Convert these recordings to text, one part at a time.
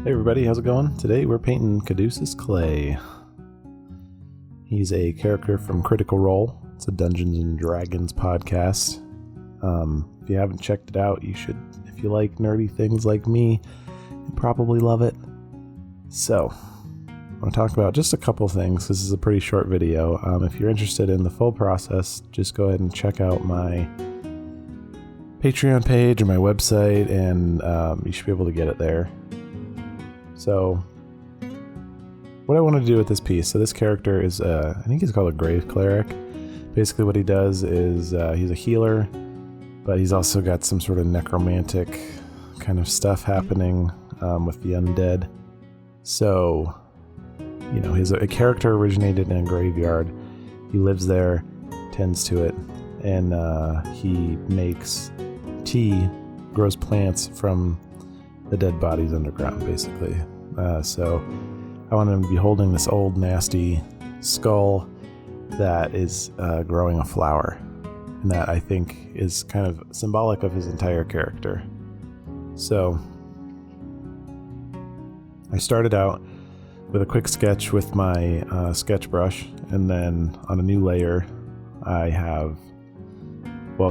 Hey everybody, how's it going? Today we're painting Caduceus Clay. He's a character from Critical Role. It's a Dungeons and Dragons podcast. If you haven't checked it out, you should. If you like nerdy things like me, you probably love it. So, I'm going to talk about just a couple things. This is a pretty short video. If you're interested in the full process, just go ahead and check out my Patreon page or my website, and you should be able to get it there. So, what I want to do with this piece, so this character is, I think he's called a Grave Cleric. Basically what he does is, he's a healer, but he's also got some sort of necromantic kind of stuff happening with the undead. So, you know, he's a character originated in a graveyard. He lives there, tends to it, and he makes tea, grows plants from the dead bodies underground, basically. So I want him to be holding this old nasty skull that is growing a flower, and that I think is kind of symbolic of his entire character. So I started out with a quick sketch with my sketch brush, and then on a new layer I have,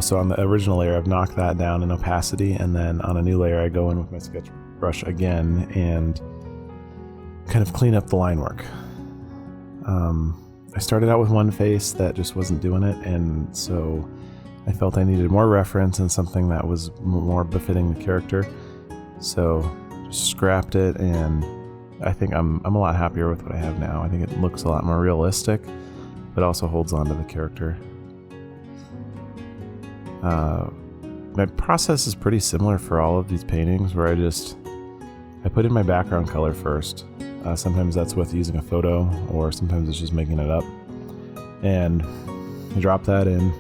so on the original layer I've knocked that down in opacity, and then on a new layer I go in with my sketch brush again and kind of clean up the line work. I started out with one face that just wasn't doing it, and so I felt I needed more reference and something that was more befitting the character. So just scrapped it, and I think I'm a lot happier with what I have now. I think it looks a lot more realistic, but also holds on to the character. My process is pretty similar for all of these paintings, where I put in my background color first. Sometimes that's with using a photo, or sometimes it's just making it up. And I drop that in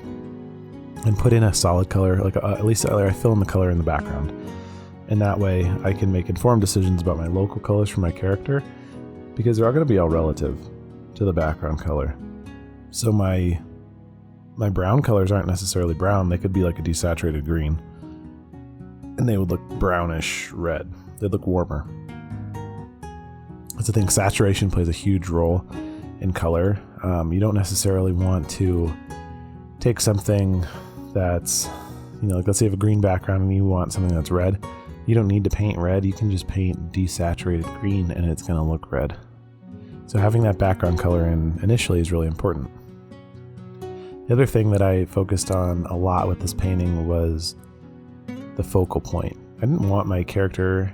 and put in a solid color, like at least I fill in the color in the background. And that way I can make informed decisions about my local colors for my character, because they're all going to be all relative to the background color. So my brown colors aren't necessarily brown. They could be like a desaturated green, and they would look brownish red. They'd look warmer. That's the thing. Saturation plays a huge role in color. You don't necessarily want to take something that's, like let's say you have a green background and you want something that's red. You don't need to paint red. You can just paint desaturated green and it's going to look red. So having that background color in initially is really important. The other thing that I focused on a lot with this painting was the focal point. I didn't want my character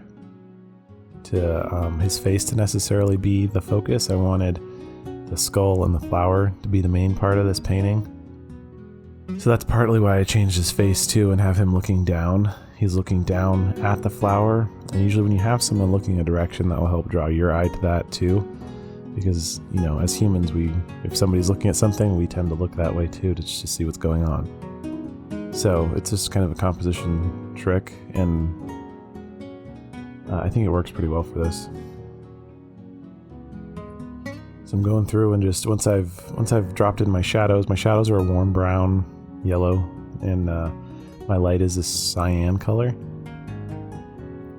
to, his face to necessarily be the focus. I wanted the skull and the flower to be the main part of this painting. So that's partly why I changed his face too and have him looking down. He's looking down at the flower, and usually when you have someone looking a direction, that will help draw your eye to that too. Because, as humans, if somebody's looking at something, we tend to look that way too, to just see what's going on. So it's just kind of a composition trick, and I think it works pretty well for this. So I'm going through and just once I've dropped in my shadows are a warm brown, yellow, and my light is this cyan color.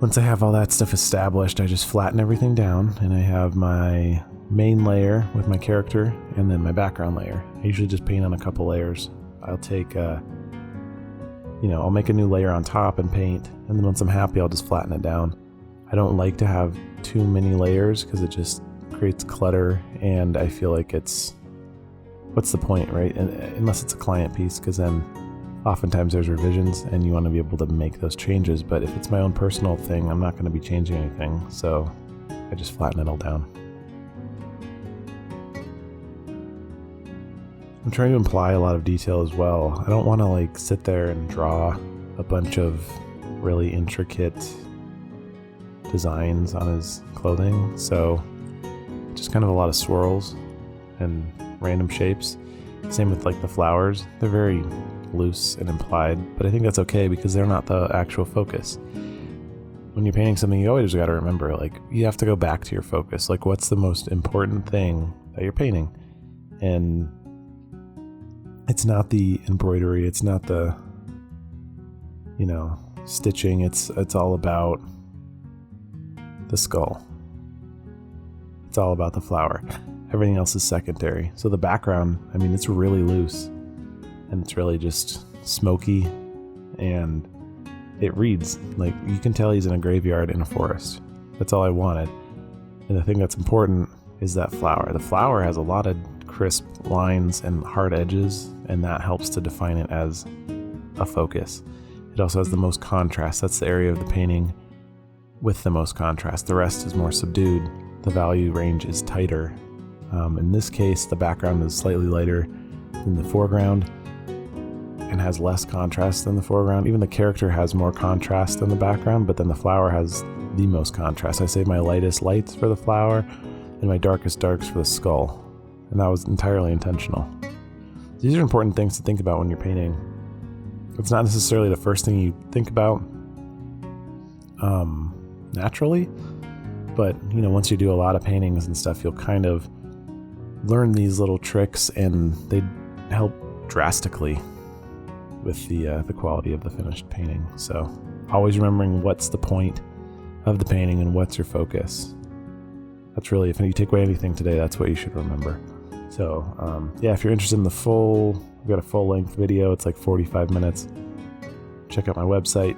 Once I have all that stuff established, I just flatten everything down, and I have my main layer with my character and then my background layer. I usually just paint on a couple layers. I'll take I'll make a new layer on top and paint, and then once I'm happy I'll just flatten it down. I don't like to have too many layers because it just creates clutter, and I feel like what's the point, right? Unless it's a client piece, because then oftentimes there's revisions and you want to be able to make those changes. But if it's my own personal thing, I'm not going to be changing anything, so I just flatten it all down. I'm trying to imply a lot of detail as well. I don't want to sit there and draw a bunch of really intricate designs on his clothing, so just kind of a lot of swirls and random shapes. Same with the flowers. They're very loose and implied, but I think that's okay because they're not the actual focus. When you're painting something, you always got to remember, you have to go back to your focus. What's the most important thing that you're painting? And it's not the embroidery, it's not the stitching. It's all about the skull. It's all about the flower. Everything else is secondary. So the background, I mean, it's really loose and it's really just smoky, and it reads like you can tell he's in a graveyard in a forest. That's all I wanted. And the thing that's important is that flower. The flower has a lot of crisp lines and hard edges, and that helps to define it as a focus. It also has the most contrast. That's the area of the painting with the most contrast. The rest is more subdued. The value range is tighter. In this case, the background is slightly lighter than the foreground and has less contrast than the foreground. Even the character has more contrast than the background, but then the flower has the most contrast. I saved my lightest lights for the flower and my darkest darks for the skull, and that was entirely intentional. These are important things to think about when you're painting. It's not necessarily the first thing you think about naturally, but once you do a lot of paintings and stuff, you'll kind of learn these little tricks, and they help drastically with the quality of the finished painting. So always remembering what's the point of the painting and what's your focus. That's really, if you take away anything today, that's what you should remember. So if you're interested in we've got a full-length video. It's like 45 minutes. Check out my website.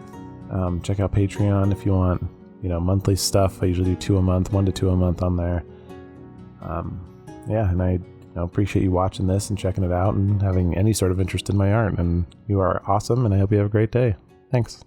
Check out Patreon if you want monthly stuff. I usually do 2 a month, 1 to 2 a month on there. And I appreciate you watching this and checking it out and having any sort of interest in my art. And you are awesome, and I hope you have a great day. Thanks.